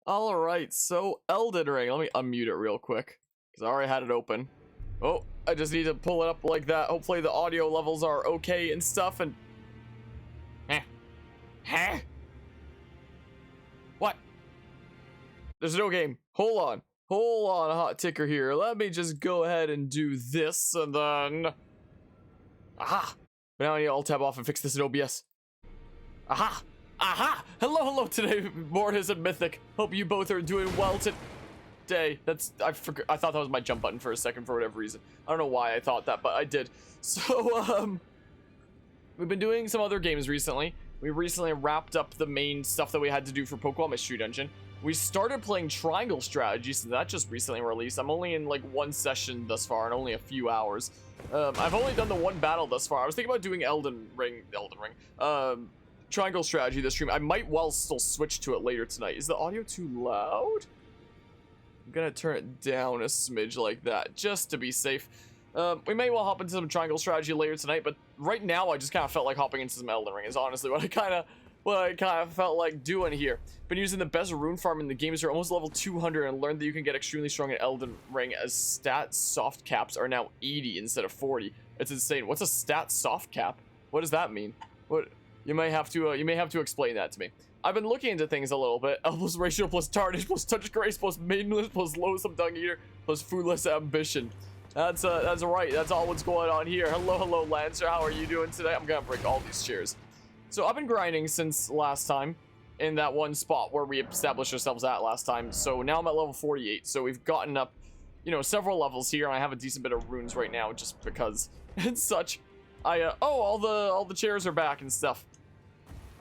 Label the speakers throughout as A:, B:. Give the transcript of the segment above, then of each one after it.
A: Alright, so Elden Ring. Let me unmute it real quick, because I already had it open. Oh, I just need to pull it up like that. Hopefully the audio levels are okay and stuff, and... Huh? What? There's no game. Hold on, hot ticker here. Let me just go ahead and do this, and then... Aha! But now I need to alt-tab off and fix this in OBS. Aha! Aha! Hello today, Mortis and Mythic. Hope you both are doing well today. I thought that was my jump button for a second for whatever reason. I don't know why I thought that, but I did. So, we've been doing some other games recently. We recently wrapped up the main stuff that we had to do for Pokemon Mystery Dungeon. We started playing Triangle Strategy, so that just recently released. I'm only in like one session thus far and only a few hours. I've only done the one battle thus far. I was thinking about doing Elden Ring, Triangle Strategy this stream. I might well still switch to it later tonight. Is the audio too loud? I'm gonna turn it down a smidge like that, just to be safe. We may well hop into some Triangle Strategy later tonight, but right now I just kind of felt like hopping into some Elden Ring is honestly what I kind of felt like doing here. Been using the best rune farm in the games are almost level 200 and learned that you can get extremely strong in Elden Ring as stat soft caps are now 80 instead of 40. It's insane. What's a stat soft cap? What does that mean? What? You may have to explain that to me. I've been looking into things a little bit. Elbows ratio plus tarnish plus touch grace plus maidenless plus loathsome dung eater plus foodless ambition. That's right. That's all what's going on here. Hello, Lancer. How are you doing today? I'm gonna break all these chairs. So I've been grinding since last time in that one spot where we established ourselves at last time. So now I'm at level 48. So we've gotten up, you know, several levels here, and I have a decent bit of runes right now just because and such. All the chairs are back and stuff.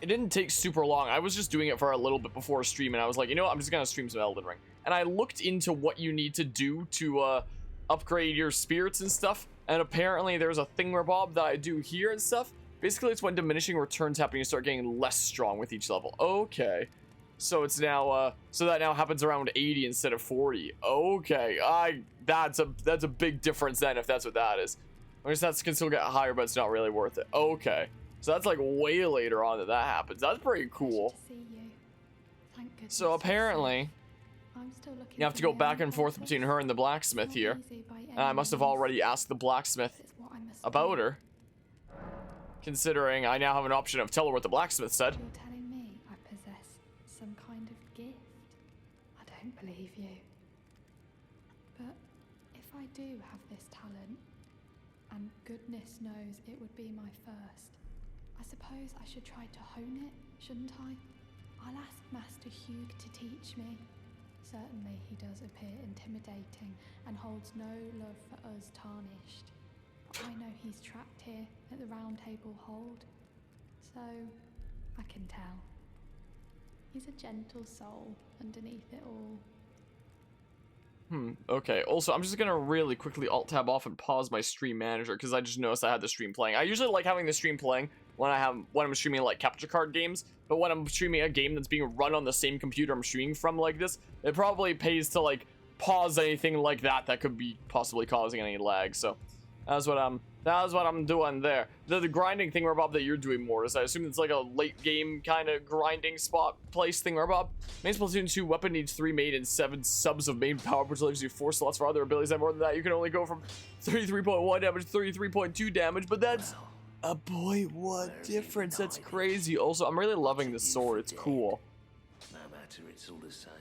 A: It didn't take super long. I was just doing it for a little bit before stream, and I was like, you know what, I'm just gonna stream some Elden Ring. And I looked into what you need to do to upgrade your spirits and stuff, and apparently there's a thingamabob that I do here and stuff. Basically, it's when diminishing returns happen, you start getting less strong with each level. Okay. So it's now, so that now happens around 80 instead of 40. Okay, that's a big difference then, if that's what that is. I guess that can still get higher, but it's not really worth it. Okay. So that's like way later on that happens. That's pretty cool. So apparently, you have to go back and forth between her and the blacksmith here. And I must have already asked the blacksmith about her, considering I now have an option of tell her what the blacksmith said.
B: You're telling me I possess some kind of gift? I don't believe you. But if I do have this talent, and goodness knows it would be my first, I suppose I should try to hone it, shouldn't I? I'll ask Master Hugh to teach me. Certainly he does appear intimidating and holds no love for us tarnished. I know he's trapped here at the Round Table Hold, so I can tell. He's a gentle soul underneath it all.
A: Okay. Also, I'm just gonna really quickly alt-tab off and pause my stream manager because I just noticed I had the stream playing. I usually like having the stream playing when I'm streaming like capture card games, but when I'm streaming a game that's being run on the same computer I'm streaming from like this, it probably pays to like pause anything like that could be possibly causing any lag. So that's what I'm doing there. The grinding thingamabob that you're doing, Mortis, I assume it's like a late game kind of grinding spot place thingamabob. Main Splatoon 2 weapon needs 3 main and 7 subs of main power, which leaves you 4 slots for other abilities. And more than that, you can only go from 33.1 damage to 33.2 damage, but that's a 0.1 difference. That's crazy. Also, I'm really loving this sword. It's cool.
C: No matter, it's all the same.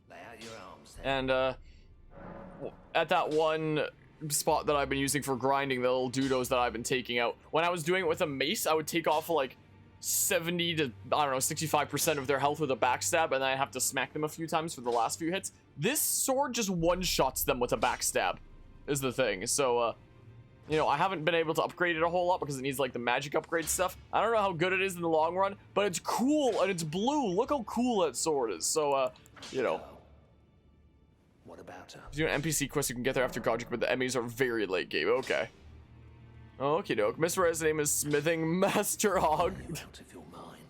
C: Lay out your arms then.
A: At that one spot that I've been using for grinding the little dodos that I've been taking out, when I was doing it with a mace, I would take off like 70 to, I don't know, 65% of their health with a backstab, and then I have to smack them a few times for the last few hits. This sword just one-shots them with a backstab, is the thing. So, you know, I haven't been able to upgrade it a whole lot because it needs like the magic upgrade stuff. I don't know how good it is in the long run, but it's cool and it's blue. Look how cool that sword is. So, you know.
C: What about her?
A: If you do an NPC quest, you can get there after Godric, but the enemies are very late game. Okay. Okie doke. Miss Red's name is Smithing Master Hog.
C: You're out of your mind.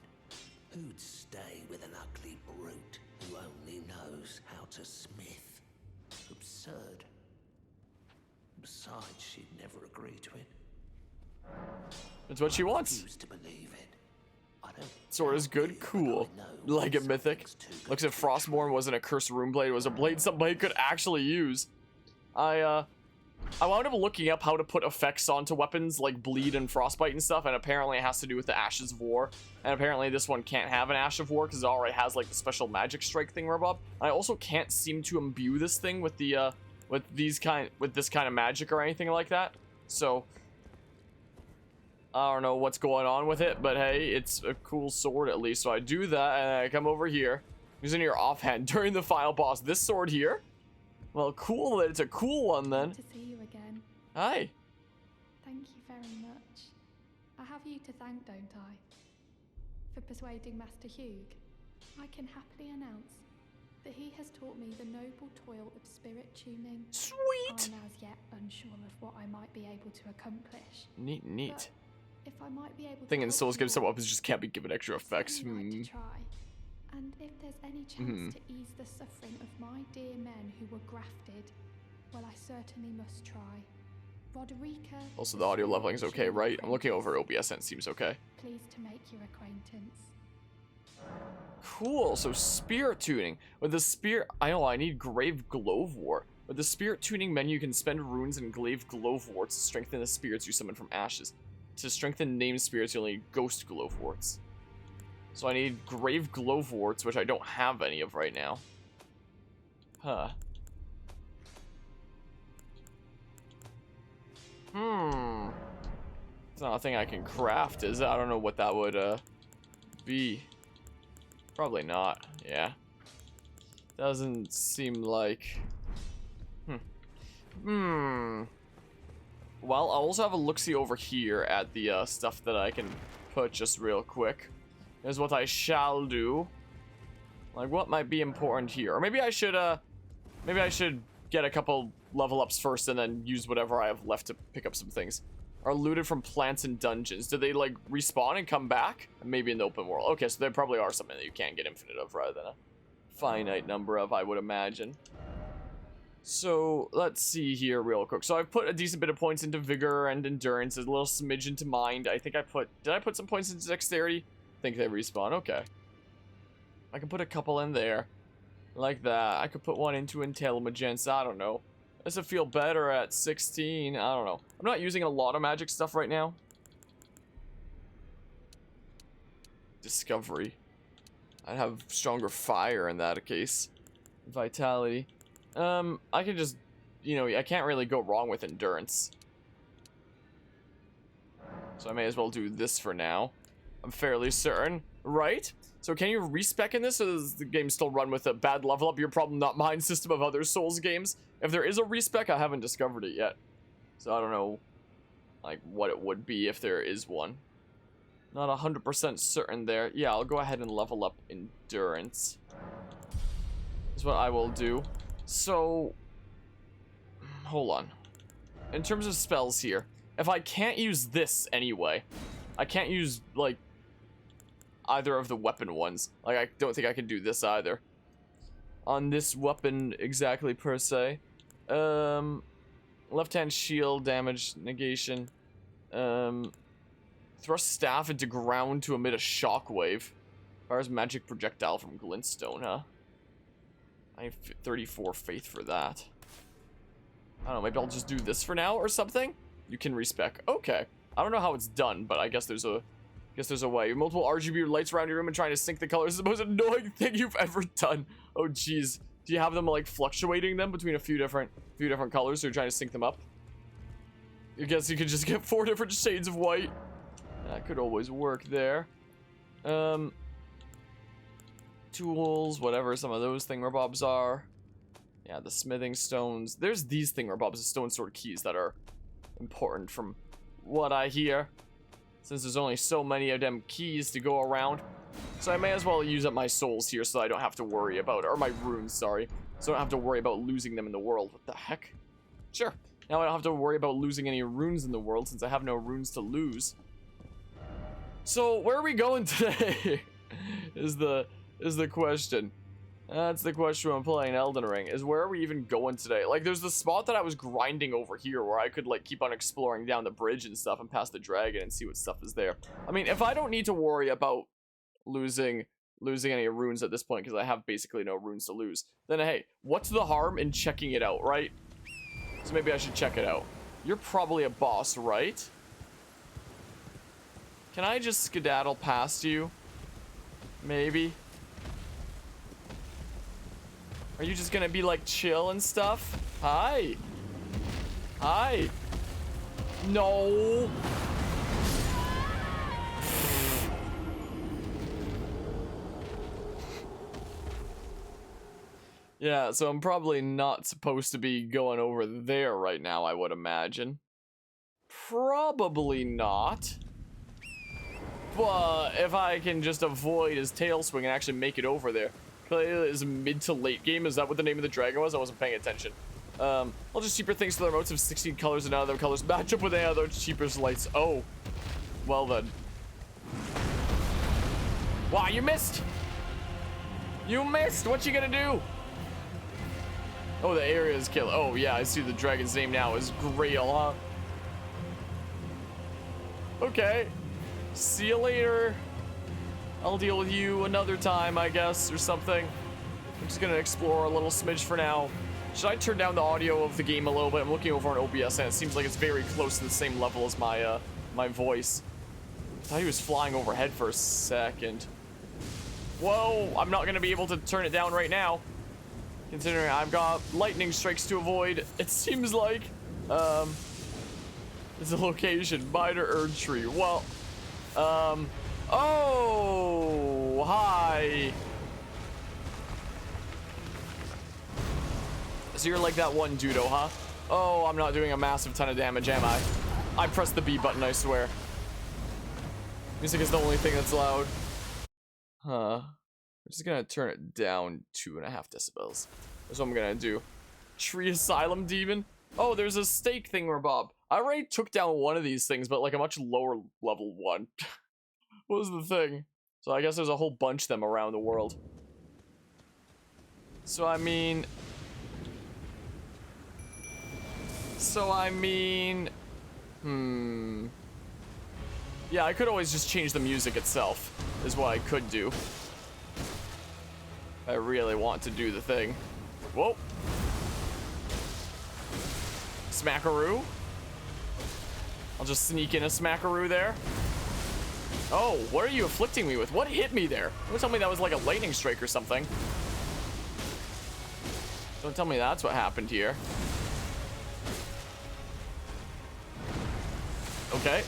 C: Who'd stay with an ugly brute who only knows how to smith? Absurd. Besides, she'd never agree to it.
A: It's what she wants.
C: I refuse to believe it. I don't
A: sword is good. Cool. Like a mythic. Looks at Frostborn wasn't a cursed rune blade. It was a blade somebody could actually use. I wound up looking up how to put effects onto weapons like bleed and frostbite and stuff, and apparently it has to do with the Ashes of War. And apparently this one can't have an Ash of War because it already has like the special magic strike thing rhubarb. I also can't seem to imbue this thing with the with this kind of magic or anything like that. So I don't know what's going on with it, but hey, it's a cool sword at least. So I do that, and I come over here, using your offhand during the final boss. This sword here. Well, cool that it's a cool one then.
B: Good to see you again.
A: Hi.
B: Thank you very much. I have you to thank, don't I? For persuading Master Hugh. I can happily announce that he has taught me the noble toil of spirit tuning.
A: Sweet.
B: I'm as yet unsure of what I might be able to accomplish.
A: Neat.
B: But if I might be able
A: Thing
B: to
A: in
B: help
A: Souls
B: you
A: gives some
B: all,
A: weapons just can't be given extra
B: I'd
A: effects.
B: certainly like to try. And if there's any chance to ease the suffering of my dear men who were grafted, well, I certainly must try. Roderica.
A: Also, the audio leveling is okay, right? I'm looking over OBS and it seems okay.
B: Pleased to make your acquaintance.
A: Cool. So spirit tuning with the spirit. I know I need Grave Glowwort. With the spirit tuning menu, you can spend runes and Grave Glowworts to strengthen the spirits you summon from ashes. To strengthen named spirits, you'll need Ghost Glowworts. So I need Grave Glowworts, which I don't have any of right now. Huh. It's not a thing I can craft, is it? I don't know what that would be. Probably not. Yeah. Doesn't seem like. Well, I'll also have a look-see over here at the stuff that I can put just real quick. Here's what I shall do. Like, what might be important here? Or maybe I should get a couple level ups first and then use whatever I have left to pick up some things. Are looted from plants and dungeons. Do they, like, respawn and come back? Maybe in the open world. Okay, so there probably are something that you can't get infinite of rather than a finite number of, I would imagine. So, let's see here real quick. So, I've put a decent bit of points into Vigor and Endurance, a little smidge into Mind. I think did I put some points into Dexterity? I think they respawn. Okay. I can put a couple in there. Like that. I could put one into Intelligence. I don't know. Does it feel better at 16? I don't know. I'm not using a lot of magic stuff right now. Discovery. I'd have stronger fire in that case. Vitality. I can just, you know, I can't really go wrong with Endurance. So I may as well do this for now. I'm fairly certain, right? So can you respec in this, or does the game still run with a bad level up your problem, not mine system of other Souls games? If there is a respec, I haven't discovered it yet. So I don't know, like, what it would be if there is one. Not 100% certain there. Yeah, I'll go ahead and level up Endurance. Is what I will do. So, hold on. In terms of spells here, if I can't use this anyway, I can't use, like, either of the weapon ones. Like, I don't think I can do this either. On this weapon exactly, per se. Left-hand shield, damage, negation. Thrust staff into ground to emit a shockwave. Fires magic projectile from glintstone, huh? I have 34 faith for that. I don't know, maybe I'll just do this for now or something? You can respec. Okay. I don't know how it's done, but I guess there's a way. Multiple RGB lights around your room and trying to sync the colors is the most annoying thing you've ever done. Oh jeez. Do you have them like fluctuating them between a few different colors, so you're trying to sync them up? I guess you could just get 4 different shades of white. That could always work there. Tools, whatever some of those thingamabobs are. Yeah, the smithing stones. There's these thingamabobs, the stone sword keys, that are important from what I hear. Since there's only so many of them keys to go around. So I may as well use up my souls here so I don't have to worry about, or my runes, sorry. So I don't have to worry about losing them in the world. What the heck? Sure. Now I don't have to worry about losing any runes in the world since I have no runes to lose. So where are we going today? is the question. That's the question when I'm playing Elden Ring, is where are we even going today? Like, there's the spot that I was grinding over here where I could, like, keep on exploring down the bridge and stuff and past the dragon and see what stuff is there. I mean, if I don't need to worry about losing any runes at this point because I have basically no runes to lose. Then hey, what's the harm in checking it out, right? So maybe I should check it out. You're probably a boss, right? Can I just skedaddle past you? Maybe. Are you just gonna be like chill and stuff? Hi. Hi. No. Yeah, so I'm probably not supposed to be going over there right now, I would imagine. Probably not. But if I can just avoid his tail swing and actually make it over there. Is mid to late game? Is that what the name of the dragon was? I wasn't paying attention. I'll just cheaper things to the remotes of 16 colors and none of them colors match up with any other cheaper lights. Oh. Well then. Wow, you missed! You missed! What you gonna do? Oh, the area is killed. Oh, yeah, I see the dragon's name now is Grail, huh? Okay. See you later. I'll deal with you another time, I guess, or something. I'm just gonna explore a little smidge for now. Should I turn down the audio of the game a little bit? I'm looking over on OBS, and it seems like it's very close to the same level as my, my voice. I thought he was flying overhead for a second. Whoa, I'm not gonna be able to turn it down right now. Considering I've got lightning strikes to avoid, it seems like, it's a location, minor Erd Tree. Well, oh, hi. So you're like that one Dudo, huh? Oh, I'm not doing a massive ton of damage, am I? I pressed the B button, I swear. Music is the only thing that's loud. Huh. I'm just gonna turn it down 2.5 decibels. That's what I'm gonna do. Tree Asylum Demon? Oh, there's a stake thingamabob. I already took down one of these things, but like a much lower level one. What was the thing? So I guess there's a whole bunch of them around the world. So I mean... Yeah, I could always just change the music itself, is what I could do. I really want to do the thing. Whoa. Smackaroo. I'll just sneak in a smackaroo there. Oh, what are you afflicting me with? What hit me there? Don't tell me that was like a lightning strike or something. Don't tell me that's what happened here. Okay.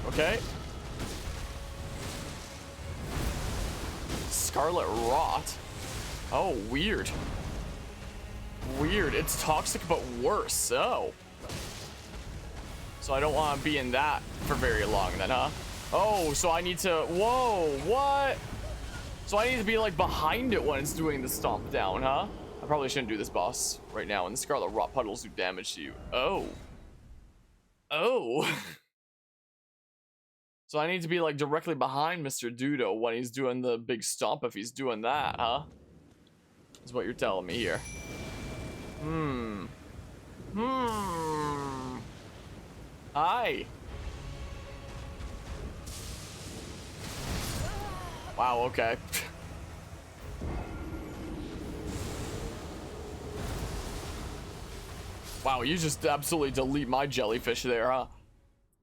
A: Okay. Scarlet Rot. Oh, weird. Weird. It's toxic, but worse. Oh. So I don't want to be in that for very long then, huh? Oh, so I need to... Whoa, what? So I need to be, like, behind it when it's doing the stomp down, huh? I probably shouldn't do this boss right now, and the Scarlet Rot puddles do damage to you. Oh. Oh. So I need to be, like, directly behind Mr. Dudo when he's doing the big stomp if he's doing that, huh? Is what you're telling me here. Hi. Wow, okay. Wow, you just absolutely delete my jellyfish there, huh?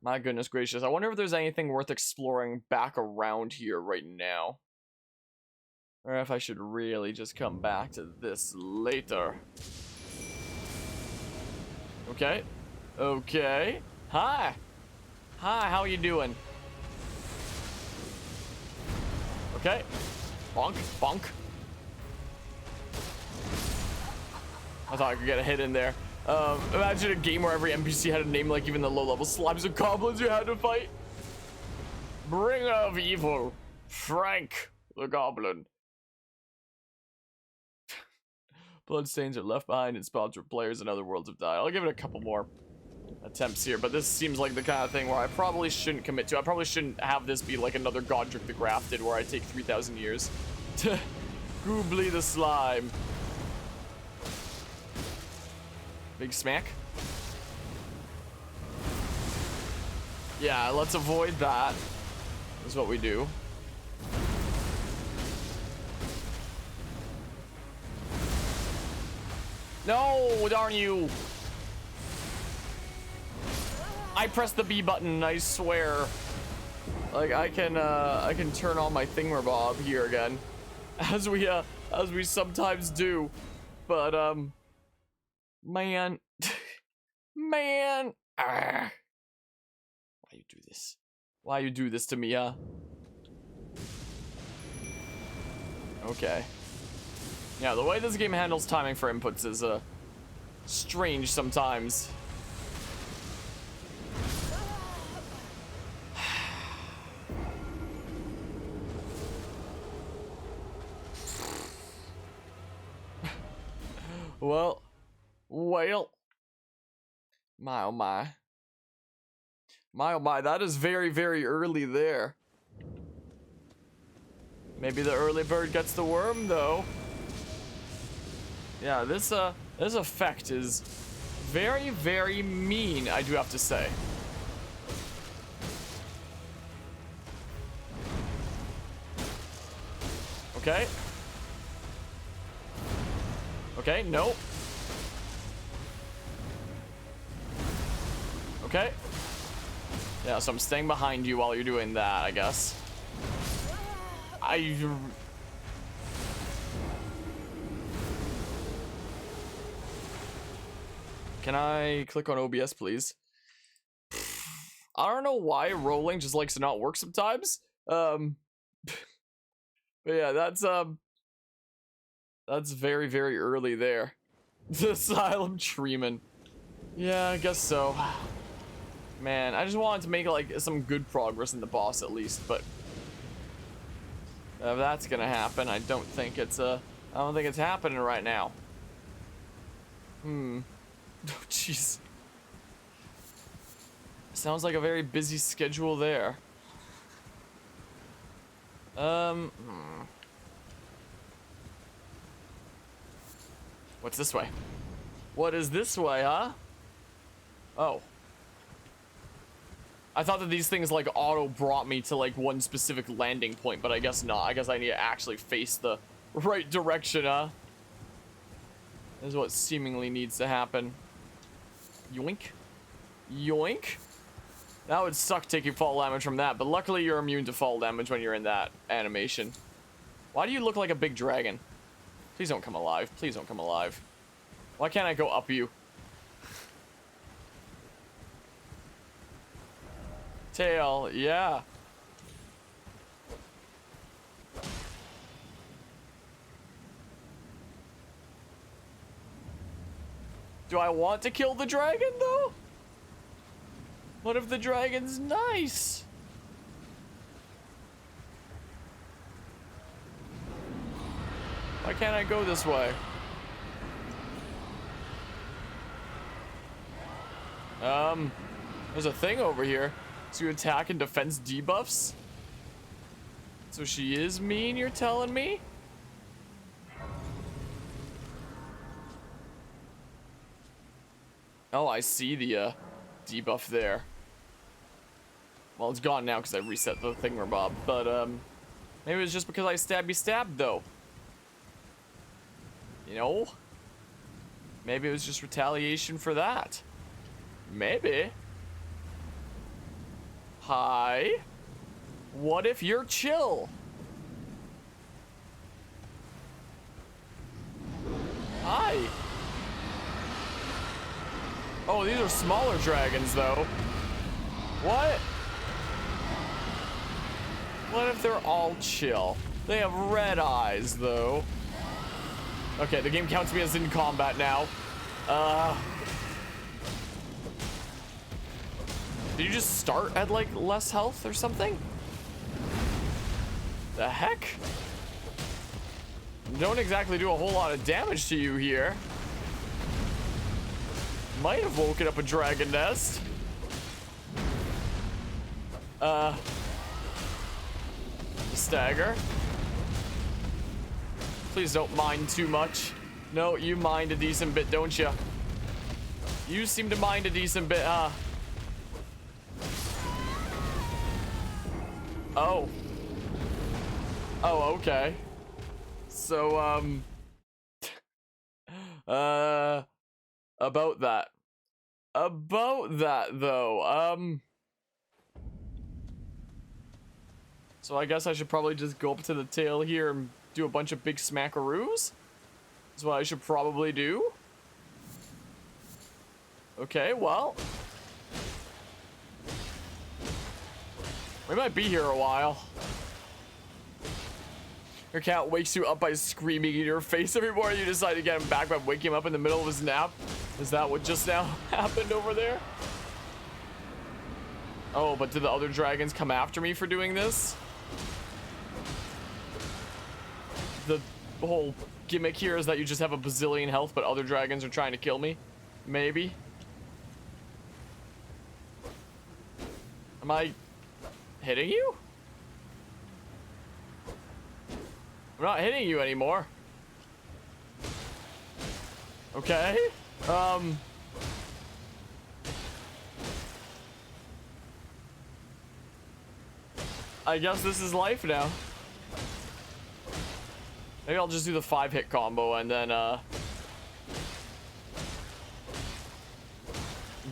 A: My goodness gracious. I wonder if there's anything worth exploring back around here right now. Or if I should really just come back to this later. Okay. Okay. Hi. Hi, how you doing? Okay. Bonk. Bonk. I thought I could get a hit in there. Imagine a game where every NPC had a name like even the low-level slimes and goblins you had to fight. Bringer of evil. Frank the Goblin. Bloodstains are left behind in spots where players in other worlds have died. I'll give it a couple more attempts here, but this seems like the kind of thing where I probably shouldn't commit to. I probably shouldn't have this be like another Godric the Grafted where I take 3,000 years to Goobly the Slime. Big smack. Yeah, let's avoid that. is what we do. No, darn you. I pressed the B button, I swear. Like I can turn on my thingamabob here again. As we sometimes do. But man. Man. Why you do this? Why you do this to me, huh? Okay. Yeah, the way this game handles timing for inputs is strange sometimes. Well, my oh my. My oh my, that is very, very early there. Maybe the early bird gets the worm, though. Yeah, this effect is very, very mean, I do have to say. Okay. Okay, no. Okay. Yeah, so I'm staying behind you while you're doing that, I guess. Can I click on OBS, please? I don't know why rolling just likes to not work sometimes. But yeah, that's very, very early there. The Asylum Treeman. Yeah, I guess so. Man, I just wanted to make like some good progress in the boss at least, but if that's gonna happen, I don't think it's happening right now. Oh jeez. Sounds like a very busy schedule there. What's this way? What is this way, huh? Oh. I thought that these things like auto brought me to like one specific landing point, but I guess not. I guess I need to actually face the right direction, huh? This is what seemingly needs to happen. Yoink. Yoink. That would suck taking fall damage from that, but luckily you're immune to fall damage when you're in that animation. Why do you look like a big dragon? Please don't come alive. Please don't come alive. Why can't I go up you? Tail, yeah. Do I want to kill the dragon, though? What if the dragon's nice? Why can't I go this way? There's a thing over here. So you attack and defense debuffs? So she is mean, you're telling me? Oh, I see the debuff there. Well, it's gone now because I reset the thingamabob, but maybe it's just because I stabbed though. You know? Maybe it was just retaliation for that. Maybe. Hi. What if you're chill? Hi. Oh, these are smaller dragons, though. What? What if they're all chill? They have red eyes, though. Okay, the game counts me as in combat now. Did you just start at, like, less health or something? The heck? Don't exactly do a whole lot of damage to you here. Might have woken up a dragon nest. Stagger. Please don't mind too much. No, you mind a decent bit, don't you? You seem to mind a decent bit, huh? Oh. Oh, okay. So, about that. About that, though, so I guess I should probably just go up to the tail here and do a bunch of big smackaroos? That's what I should probably do. Okay, well. We might be here a while. Your cat wakes you up by screaming in your face every morning. You decide to get him back by waking him up in the middle of his nap. Is that what just now happened over there? Oh, but did the other dragons come after me for doing this? The whole gimmick here is that you just have a bazillion health, but other dragons are trying to kill me. Maybe. Am I hitting you? I'm not hitting you anymore. Okay. I guess this is life now. Maybe I'll just do the 5-hit combo and then, I'm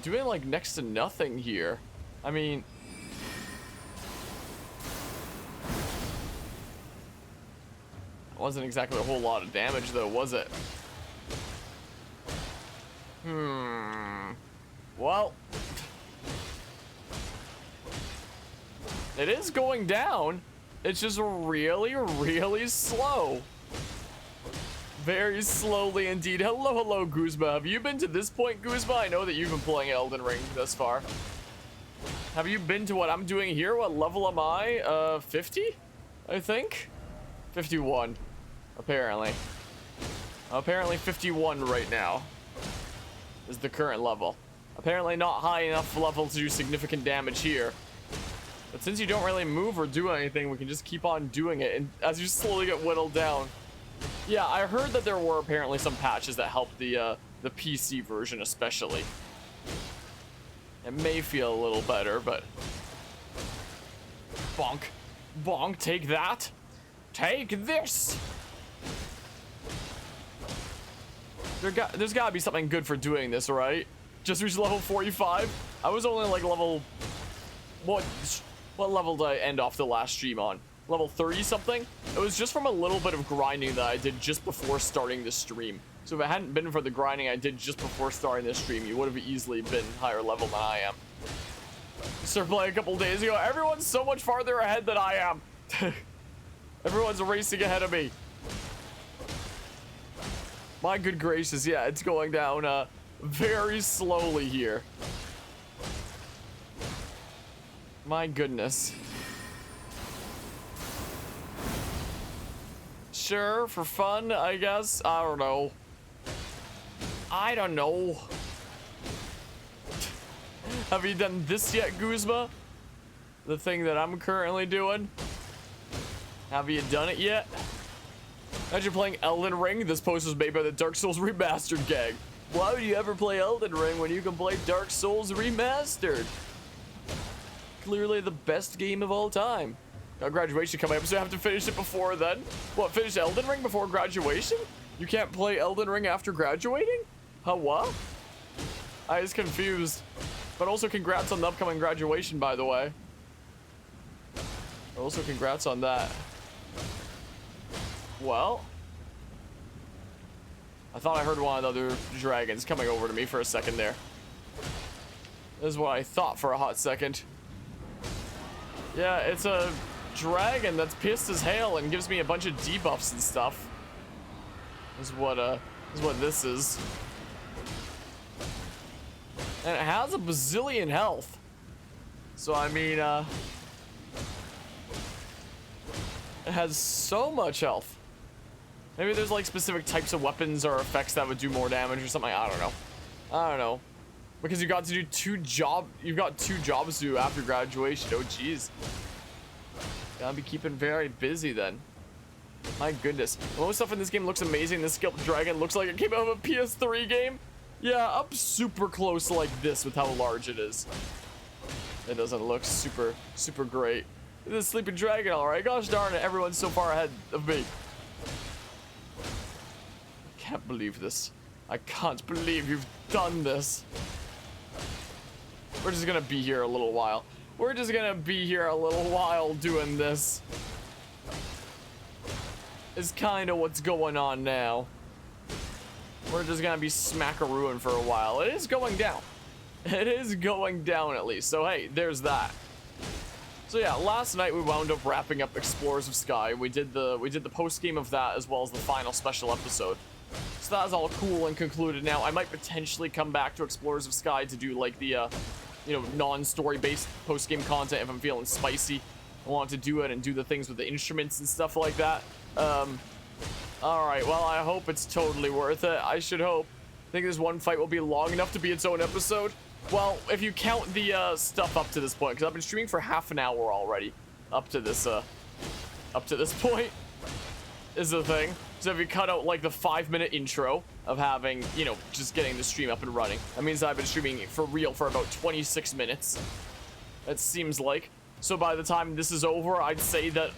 A: doing like next to nothing here. I mean, it wasn't exactly a whole lot of damage though, was it? Well, it is going down. It's just really, really slow. Very slowly indeed. Hello, hello, Guzma. Have you been to this point, Guzma? I know that you've been playing Elden Ring thus far. Have you been to what I'm doing here? What level am I? 50? I think? 51. Apparently. Apparently 51 right now is the current level. Apparently not high enough level to do significant damage here. But since you don't really move or do anything, we can just keep on doing it. And as you slowly get whittled down. Yeah, I heard that there were apparently some patches that helped the PC version especially. It may feel a little better, but... Bonk. Bonk, take that. Take this! There's gotta be something good for doing this, right? Just reached level 45? I was only like level... What level did I end off the last stream on? Level 30 something? It was just from a little bit of grinding that I did just before starting the stream. So if it hadn't been for the grinding I did just before starting this stream, you would have easily been higher level than I am. Started playing a couple days ago. Everyone's so much farther ahead than I am. Everyone's racing ahead of me. My good gracious, yeah, it's going down very slowly here. My goodness. Sure, for fun, I guess. I don't know. I don't know. Have you done this yet, Guzma? The thing that I'm currently doing? Have you done it yet? Imagine playing Elden Ring. This post was made by the Dark Souls Remastered gang. Why would you ever play Elden Ring when you can play Dark Souls Remastered? Clearly the best game of all time. Got graduation coming up, so I have to finish it before then. What, finish Elden Ring before graduation? You can't play Elden Ring after graduating? Huh, what? I was confused. But also congrats on the upcoming graduation, by the way. Also congrats on that. Well. I thought I heard one of the other dragons coming over to me for a second there. This is what I thought for a hot second. Yeah, it's a dragon that's pissed as hell and gives me a bunch of debuffs and stuff. Is what this is. And it has a bazillion health. So I mean, it has so much health. Maybe there's like specific types of weapons or effects that would do more damage or something. I don't know. I don't know. Because you got to do you've got 2 jobs to do after graduation. Oh jeez. Gotta be keeping very busy then. My goodness. Most stuff in this game looks amazing. This Skeleton Dragon looks like it came out of a PS3 game. Yeah, up super close like this with how large it is. It doesn't look super great. The sleeping dragon, alright. Gosh darn it, everyone's so far ahead of me. I can't believe this. I can't believe you've done this. We're just gonna be here a little while. We're just gonna be here a little while doing this. Is kind of what's going on now. We're just gonna be smackarooing for a while. It is going down. It is going down at least. So hey, there's that. So yeah, last night we wound up wrapping up Explorers of Sky. We did the post game of that as well as the final special episode. So that's all cool and concluded now. I might potentially come back to Explorers of Sky to do like the you know, non-story based post game content if I'm feeling spicy. I want to do it and do the things with the instruments and stuff like that. Alright, well, I hope it's totally worth it. I should hope. I think this one fight will be long enough to be its own episode. Well, if you count the stuff up to this point, because I've been streaming for half an hour already, up to this point, is the thing. So if you cut out like the 5-minute intro of having, you know, just getting the stream up and running, that means I've been streaming for real for about 26 minutes. It seems like. So by the time this is over, I'd say that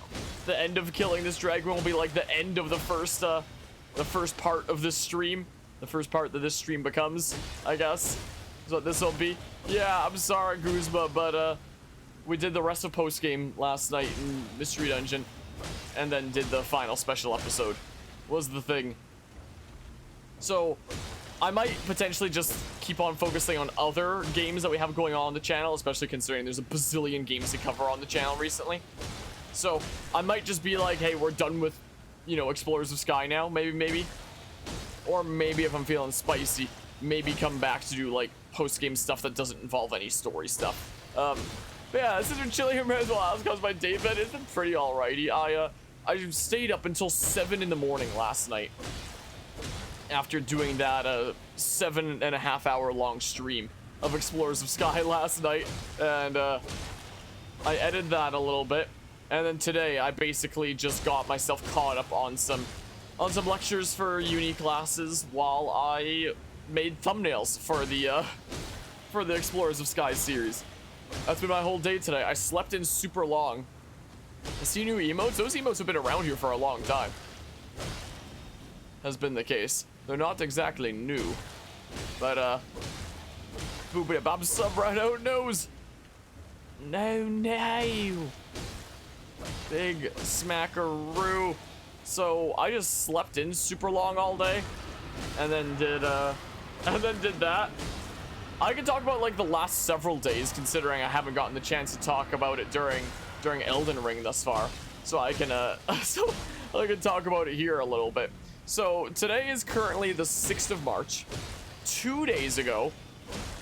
A: the end of killing this dragon will be like the end of the first part of this stream. The first part that this stream becomes, I guess. Is what this will be. Yeah, I'm sorry, Guzma, but we did the rest of post game last night in Mystery Dungeon, and then did the final special episode. Was the thing. So I might potentially just keep on focusing on other games that we have going on the channel, especially considering there's a bazillion games to cover on the channel recently. So I might just be like, hey, we're done with, you know, Explorers of Sky now, maybe. Or maybe if I'm feeling spicy, maybe come back to do like post-game stuff that doesn't involve any story stuff. But yeah, this has been chilly here as well because my day bed has been pretty alrighty. I stayed up until 7 in the morning last night after doing that 7.5 hour long stream of Explorers of Sky last night, and I edited that a little bit, and then today I basically just got myself caught up on some lectures for uni classes while I made thumbnails for the Explorers of Sky series. That's been my whole day today. I slept in super long. I see new emotes. Those emotes have been around here for a long time. Has been the case. They're not exactly new, but boopity bob sub right out nose. No. Big smackaroo. So I just slept in super long all day, and then did that. I can talk about like the last several days, considering I haven't gotten the chance to talk about it during Elden Ring thus far. So I can talk about it here a little bit. So today is currently the 6th of March. 2 days ago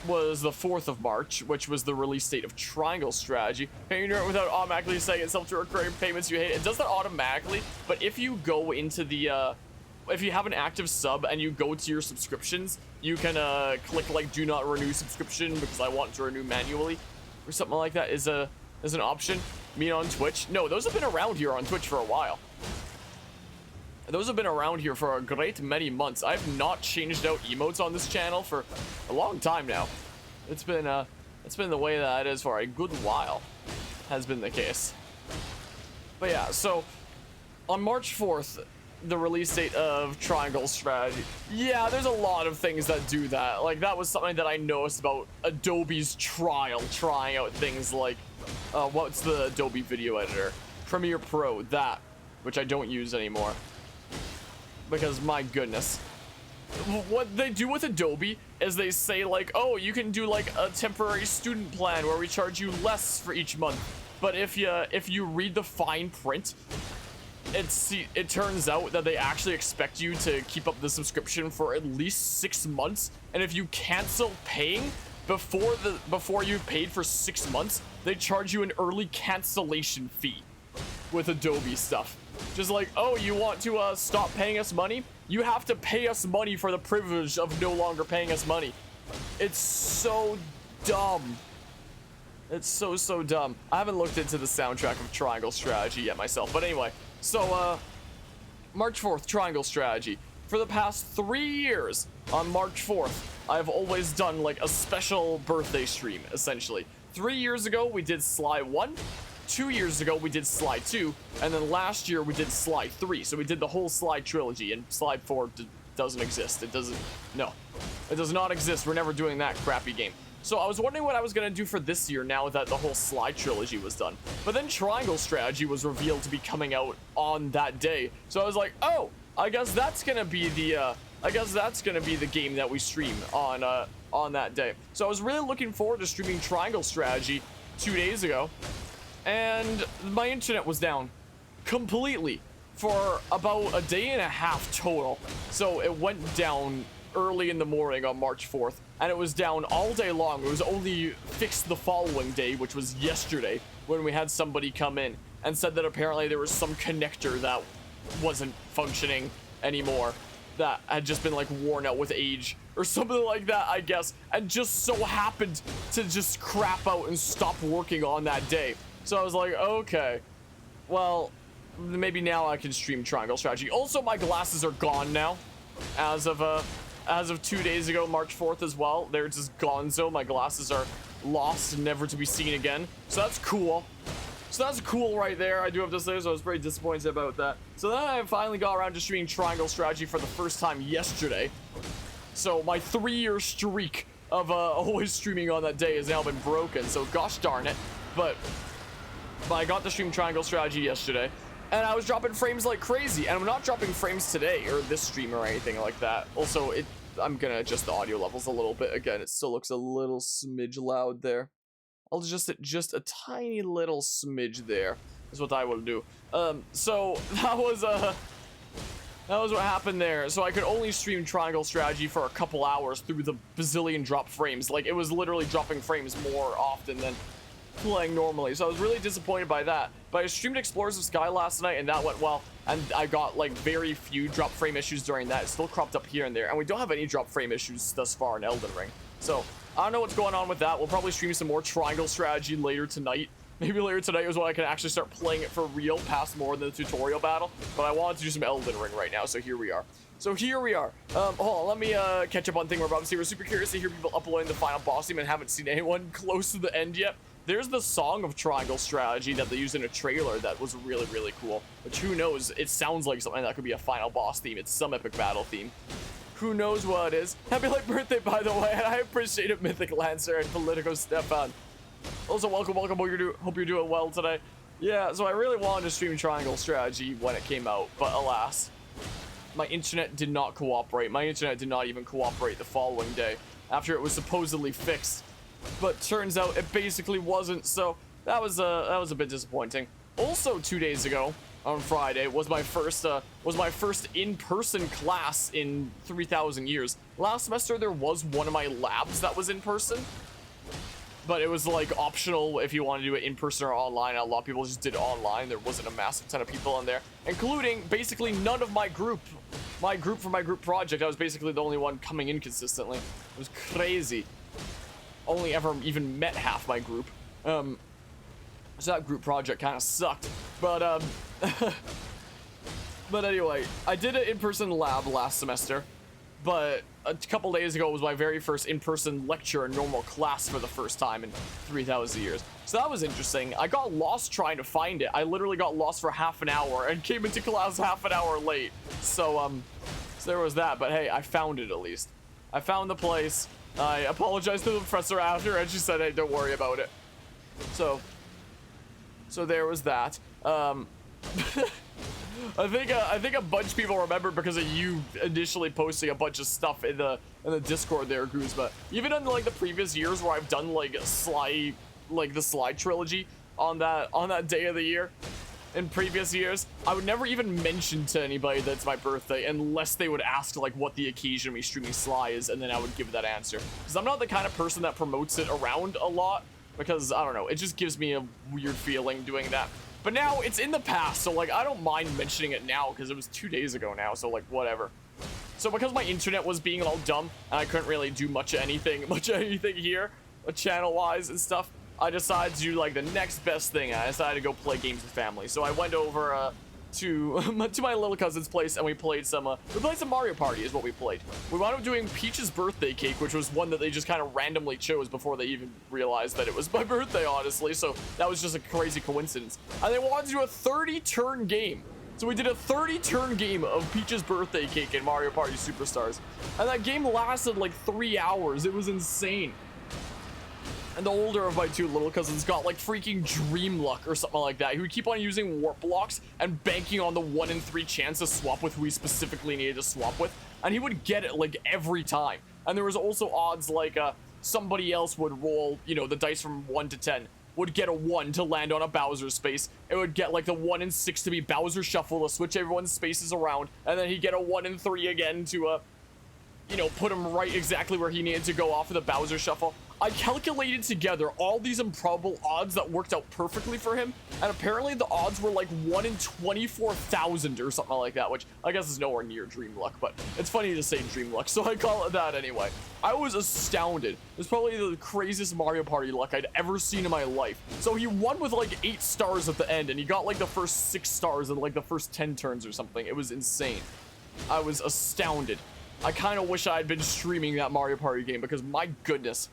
A: was the 4th of March, which was the release date of Triangle Strategy. Can you do it without automatically setting itself to recurring payments you hate? It does that automatically, but if you go into the if you have an active sub and you go to your subscriptions, you can click like do not renew subscription because I want to renew manually or something like that is an option. Me on Twitch. No, those have been around here on Twitch for a while. Those have been around here for a great many months. I've not changed out emotes on this channel for a long time now. It's been the way that it is for a good while. Has been the case. But yeah, so on March 4th, the release date of Triangle Strategy. Yeah, there's a lot of things that do that. Like, that was something that I noticed about Adobe's trying out things like, what's the Adobe video editor? Premiere Pro, that, which I don't use anymore. Because, my goodness. What they do with Adobe is they say, like, oh, you can do, like, a temporary student plan where we charge you less for each month. But if you read the fine print, it turns out that they actually expect you to keep up the subscription for at least 6 months, and if you cancel paying before you've paid for 6 months, they charge you an early cancellation fee with Adobe stuff. Just like, oh, you want to stop paying us money? You have to pay us money for the privilege of no longer paying us money. It's so dumb. It's so dumb. I haven't looked into the soundtrack of Triangle Strategy yet myself, but anyway. So, March 4th, Triangle Strategy. For the past 3 years, on March 4th, I've always done, like, a special birthday stream, essentially. 3 years ago, we did Sly 1. 2 years ago we did Sly 2, and then last year we did Sly 3. So we did the whole Sly trilogy, and Sly 4 doesn't exist. It doesn't, no, it does not exist. We're never doing that crappy game. So I was wondering what I was going to do for this year now that the whole Sly trilogy was done. But then Triangle Strategy was revealed to be coming out on that day. So I was like, oh, I guess that's going to be the game that we stream on that day. So I was really looking forward to streaming Triangle Strategy 2 days ago, and my internet was down completely for about a day and a half total. So it went down early in the morning on March 4th, and it was down all day long. It was only fixed the following day, which was yesterday, when we had somebody come in and said that apparently there was some connector that wasn't functioning anymore, that had just been like worn out with age or something like that, I guess, and just so happened to just crap out and stop working on that day. So I was like, okay, well, maybe now I can stream Triangle Strategy. Also, my glasses are gone now as of 2 days ago, March 4th as well. They're just gone, so my glasses are lost and never to be seen again. So that's cool. So that's cool right there, I do have to say, so I was pretty disappointed about that. So then I finally got around to streaming Triangle Strategy for the first time yesterday. So my 3-year streak of always streaming on that day has now been broken, so gosh darn it. But I got to stream Triangle Strategy yesterday, and I was dropping frames like crazy, and I'm not dropping frames today, or this stream or anything like that. Also, I'm gonna adjust the audio levels a little bit. Again, it still looks a little smidge loud there. I'll adjust it just a tiny little smidge there, is what I will do. So that was what happened there. So I could only stream Triangle Strategy for a couple hours through the bazillion drop frames. Like, it was literally dropping frames more often than playing normally. So I was really disappointed by that. But I streamed Explorers of Sky last night, and that went well. And I got like very few drop frame issues during that. It still cropped up here and there. And we don't have any drop frame issues thus far in Elden Ring. So I don't know what's going on with that. We'll probably stream some more Triangle Strategy later tonight. Maybe later tonight is when I can actually start playing it for real, past more than the tutorial battle. But I wanted to do some Elden Ring right now, so here we are. Hold on, let me catch up on thing we're about to see. We're super curious to hear people uploading the final boss team and haven't seen anyone close to the end yet. There's the song of Triangle Strategy that they used in a trailer that was really, really cool. But who knows, it sounds like something that could be a final boss theme. It's some epic battle theme. Who knows what it is. Happy late birthday, by the way, and I appreciate it, Mythic Lancer and Politico Stefan. Also, welcome. Hope you're doing well today. Yeah, so I really wanted to stream Triangle Strategy when it came out, but alas, my internet did not cooperate. My internet did not even cooperate the following day after it was supposedly fixed. But turns out it basically wasn't, so that was a bit disappointing. Also, 2 days ago, on Friday, was my first in-person class in 3,000 years. Last semester there was one of my labs that was in person, but it was like optional if you want to do it in person or online. A lot of people just did online. There wasn't a massive ton of people in there, including basically none of my group. For my group project, I was basically the only one coming in consistently. It was crazy. Only ever even met half my group. So that group project kind of sucked. But but anyway, I did an in-person lab last semester, but a couple days ago was my very first in-person lecture and normal class for the first time in 3,000 years. So that was interesting. I got lost trying to find it. I literally got lost for half an hour and came into class half an hour late. So there was that, but hey, I found it at least. I found the place. I apologized to the professor after, and she said, hey, don't worry about it. So there was that. I think a bunch of people remember because of you initially posting a bunch of stuff in the Discord there, Goose. But even in like the previous years where I've done like the Sly trilogy on that day of the year, in previous years, I would never even mention to anybody that it's my birthday unless they would ask like what the occasion of me streaming Sly is, and then I would give that answer. Because I'm not the kind of person that promotes it around a lot, because I don't know, it just gives me a weird feeling doing that. But now it's in the past, so like I don't mind mentioning it now because it was 2 days ago now, so like whatever. So because my internet was being all dumb and I couldn't really do much of anything here, channel wise and stuff, I decided to do like the next best thing. I decided to go play games with family. So I went over to my little cousin's place, and we played some Mario Party is what we played. We wound up doing Peach's birthday cake, which was one that they just kind of randomly chose before they even realized that it was my birthday, honestly. So that was just a crazy coincidence. And they wanted to do a 30-turn game. So we did a 30-turn game of Peach's birthday cake in Mario Party Superstars. And that game lasted like 3 hours. It was insane. And the older of my two little cousins got like freaking dream luck or something like that. He would keep on using warp blocks and banking on the 1 in 3 chance to swap with who he specifically needed to swap with. And he would get it like every time. And there was also odds like somebody else would roll, you know, the dice from 1 to 10. Would get a 1 to land on a Bowser space. It would get like the 1 in 6 to be Bowser Shuffle to switch everyone's spaces around. And then he'd get a 1 in 3 again to, you know, put him right exactly where he needed to go off of the Bowser Shuffle. I calculated together all these improbable odds that worked out perfectly for him, and apparently the odds were like 1 in 24,000 or something like that, which I guess is nowhere near dream luck, but it's funny to say dream luck, so I call it that anyway. I was astounded. It was probably the craziest Mario Party luck I'd ever seen in my life. So he won with like 8 stars at the end, and he got like the first 6 stars in like the first 10 turns or something. It was insane. I was astounded. I kind of wish I had been streaming that Mario Party game, because my goodness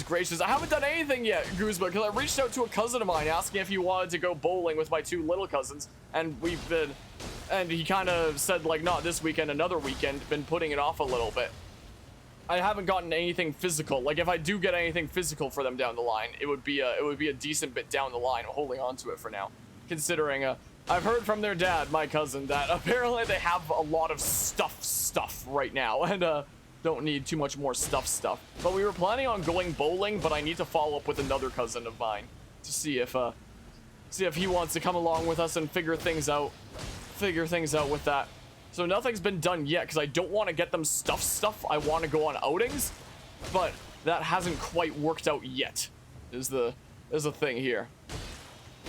A: gracious, I haven't done anything yet, Guzma, because I reached out to a cousin of mine asking if he wanted to go bowling with my 2 little cousins, and he kind of said like not this weekend, another weekend, been putting it off a little bit. I haven't gotten anything physical. Like if I do get anything physical for them down the line, it would be a decent bit down the line. I'm holding on to it for now, considering I've heard from their dad, my cousin, that apparently they have a lot of stuff right now, and don't need too much more stuff. But we were planning on going bowling, but I need to follow up with another cousin of mine to see if he wants to come along with us and figure things out with that. So nothing's been done yet, because I don't want to get them stuff. I want to go on outings, but that hasn't quite worked out yet, is the thing here.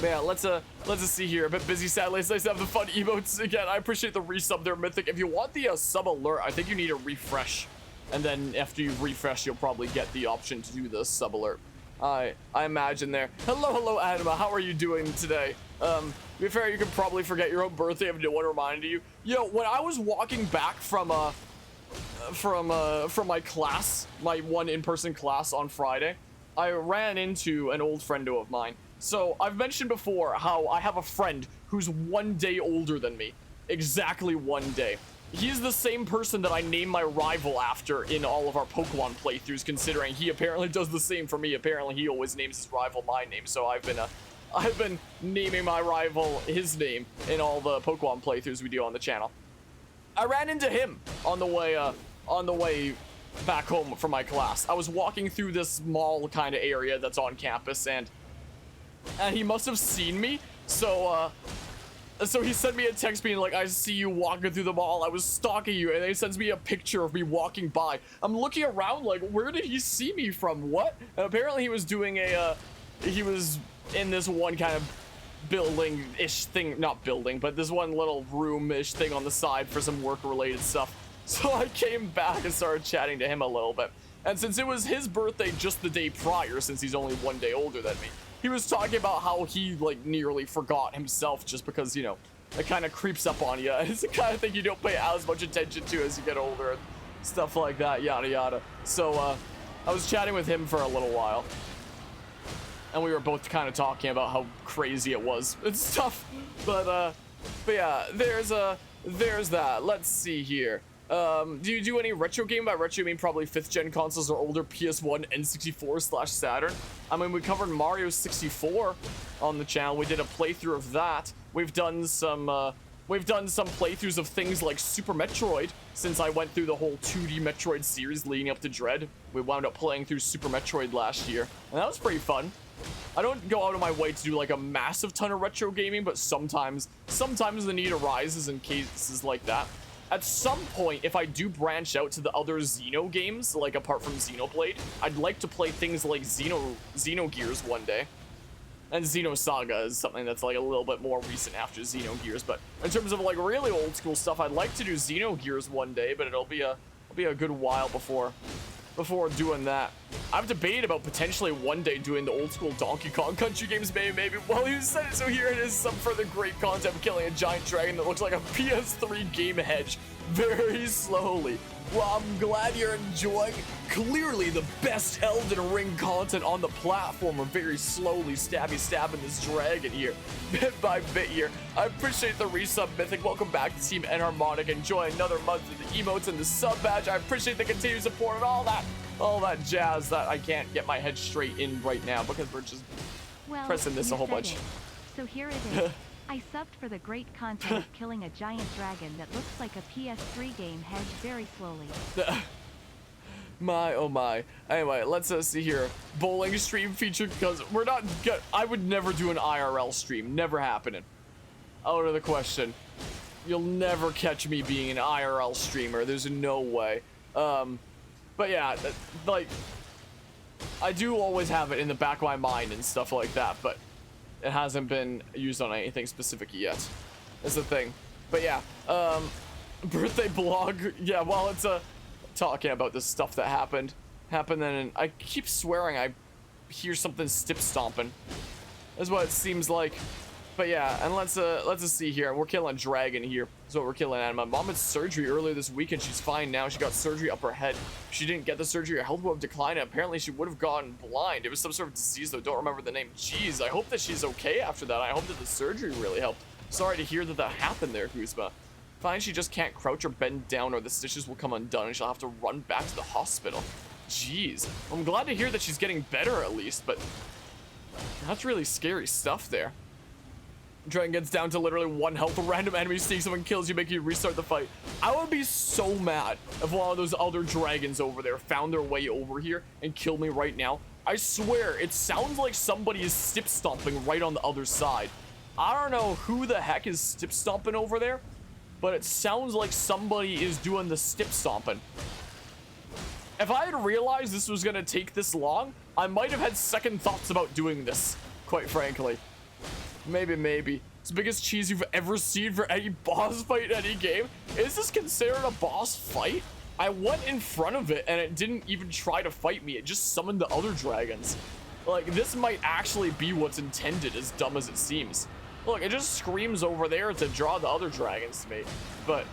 A: But yeah, let's just see here. A bit busy, sadly. It's nice to have the fun emotes again. I appreciate the resub there, Mythic. If you want the sub alert, I think you need a refresh. And then after you refresh, you'll probably get the option to do the sub alert. I imagine there. Hello, Anima. How are you doing today? To be fair, you could probably forget your own birthday if no one reminded you. Yo, when I was walking back from my class, my one in-person class on Friday, I ran into an old friendo of mine. So I've mentioned before how I have a friend who's 1 day older than me. Exactly 1 day. He's the same person that I named my rival after in all of our Pokemon playthroughs, considering he apparently does the same for me. Apparently he always names his rival my name, so I've been naming my rival his name in all the Pokemon playthroughs we do on the channel. I ran into him on the way back home from my class. I was walking through this mall kind of area that's on campus, and he must have seen me, so he sent me a text being like, I see you walking through the mall, I was stalking you, and then he sends me a picture of me walking by. I'm looking around like, where did he see me from? What? And apparently he was doing he was in this one kind of building-ish thing, not building, but this one little room-ish thing on the side for some work-related stuff. So I came back and started chatting to him a little bit. And since it was his birthday just the day prior, since he's only 1 day older than me, he was talking about how he, like, nearly forgot himself just because, you know, it kind of creeps up on you. It's the kind of thing you don't pay as much attention to as you get older and stuff like that, yada yada. So, I was chatting with him for a little while. And we were both kind of talking about how crazy it was and stuff. But yeah, there's that. Let's see here. Do you do any retro game? By retro, I mean probably 5th gen consoles or older, PS1, N64/Saturn. I mean, we covered Mario 64 on the channel. We did a playthrough of that. We've done some playthroughs of things like Super Metroid, since I went through the whole 2D Metroid series leading up to Dread. We wound up playing through Super Metroid last year, and that was pretty fun. I don't go out of my way to do like a massive ton of retro gaming, but sometimes the need arises in cases like that. At some point, if I do branch out to the other Xeno games, like apart from Xenoblade, I'd like to play things like Xenogears one day. And Xenosaga is something that's like a little bit more recent after Xenogears, but in terms of like really old school stuff, I'd like to do Xenogears one day, but it'll be a good while before before doing that. I've debated about potentially one day doing the old school Donkey Kong Country games, maybe. Well, you said it, so here it is, some further great content of killing a giant dragon that looks like a PS3 game hedge very slowly. Well, I'm glad you're enjoying clearly the best Elden Ring content on the platform. We're very slowly stabbing this dragon here, bit by bit here. I appreciate the resub, Mythic. Welcome back to Team Enharmonic. Enjoy another month of the emotes and the sub badge. I appreciate the continued support and all that jazz that I can't get my head straight in right now because we're just pressing this a whole bunch.
D: It. So here it is. I subbed for the great content of killing a giant dragon that looks like a PS3 game hedge very slowly.
A: My oh my. Anyway, let's see here. Bowling stream featured because we're not good. I would never do an IRL stream. Never happening. Out of the question. You'll never catch me being an IRL streamer. There's no way. But yeah, like, I do always have it in the back of my mind and stuff like that, but it hasn't been used on anything specific yet. That's the thing. But yeah, birthday blog. Yeah, while it's talking about this stuff that happened then I keep swearing I hear something stip stomping. That's what it seems like. But yeah, and let's just see here. We're killing dragon here. That's what we're killing at. My mom had surgery earlier this week and she's fine now. She got surgery up her head. If she didn't get the surgery, her health would have declined, and apparently she would have gone blind. It was some sort of disease though, don't remember the name. Jeez, I hope that she's okay after that. I hope that the surgery really helped. Sorry to hear that happened there, Kuzma. Fine, she just can't crouch or bend down or the stitches will come undone and she'll have to run back to the hospital. Jeez. I'm glad to hear that she's getting better at least, but that's really scary stuff there. Dragon gets down to literally 1 health. A random enemy sneaks up and kills you, make you restart the fight. I would be so mad if one of those other dragons over there found their way over here and killed me right now. I swear, it sounds like somebody is stip stomping right on the other side. I don't know who the heck is stip stomping over there, but it sounds like somebody is doing the stip stomping. If I had realized this was gonna take this long, I might have had second thoughts about doing this, quite frankly. Maybe. It's the biggest cheese you've ever seen for any boss fight in any game. Is this considered a boss fight? I went in front of it and it didn't even try to fight me. It just summoned the other dragons. Like, this might actually be what's intended, as dumb as it seems. Look, it just screams over there to draw the other dragons to me. But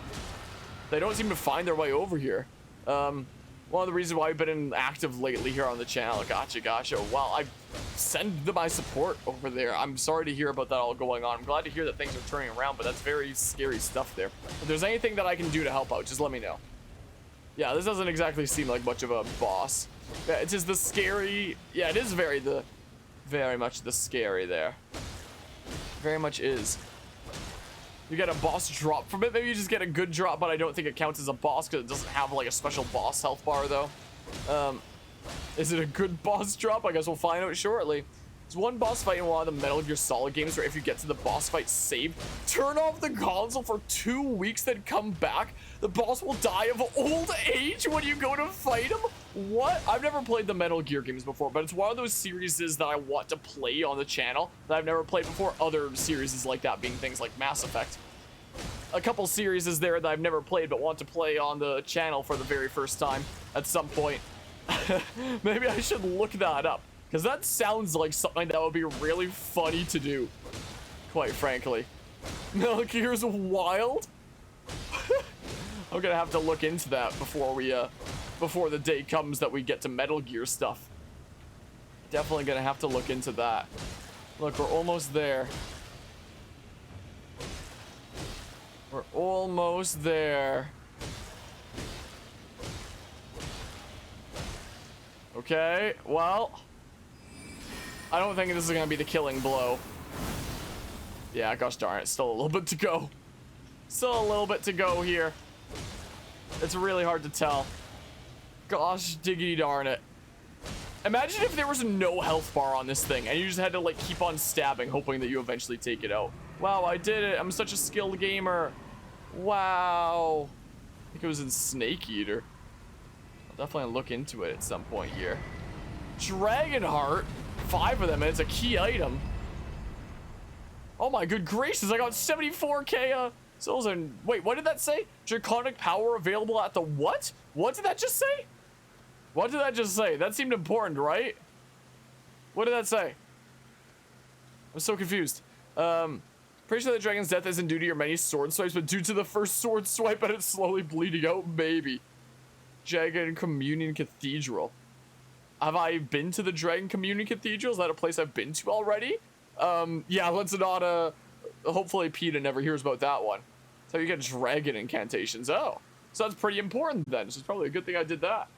A: they don't seem to find their way over here. One of the reasons why I've been active lately here on the channel. Gotcha. Well, I send my support over there. I'm sorry to hear about that all going on. I'm glad to hear that things are turning around, but that's very scary stuff there. If there's anything that I can do to help out, just let me know. Yeah, this doesn't exactly seem like much of a boss. Yeah, it's just the scary. Yeah, it is very much the scary there. Very much is. You get a boss drop from it. Maybe you just get a good drop, but I don't think it counts as a boss because it doesn't have like a special boss health bar though. Is it a good boss drop? I guess we'll find out shortly. There's one boss fight in one of the Metal Gear Solid games where if you get to the boss fight saved, turn off the console for 2 weeks, then come back. The boss will die of old age when you go to fight him. What? I've never played the Metal Gear games before, but it's one of those series that I want to play on the channel that I've never played before. Other series like that being things like Mass Effect. A couple series there that I've never played but want to play on the channel for the very first time at some point. Maybe I should look that up, because that sounds like something that would be really funny to do, quite frankly. Metal Gear's wild? I'm gonna have to look into that before the day comes that we get to Metal Gear stuff. Definitely gonna have to look into that. Look, we're almost there. We're almost there. Okay, well, I don't think this is gonna be the killing blow. Yeah, gosh darn it, still a little bit to go. Still a little bit to go here. It's really hard to tell. Gosh diggity darn it. Imagine if there was no health bar on this thing and you just had to like keep on stabbing, hoping that you eventually take it out. Wow, I did it. I'm such a skilled gamer. Wow. I think it was in Snake Eater. I'll definitely look into it at some point here. Dragon Heart. 5 of them, and it's a key item. Oh my good gracious, I got 74k souls and wait, what did that say? Draconic power available at the what? What did that just say? What did that just say? That seemed important, right? What did that say? I'm so confused. Pretty sure the dragon's death isn't due to your many sword swipes, but due to the first sword swipe and it's slowly bleeding out, maybe. Dragon Communion Cathedral. Have I been to the Dragon Communion Cathedral? Is that a place I've been to already? Yeah, let's not, hopefully PETA never hears about that one. That's how you get dragon incantations. Oh, so that's pretty important then. So it's probably a good thing I did that.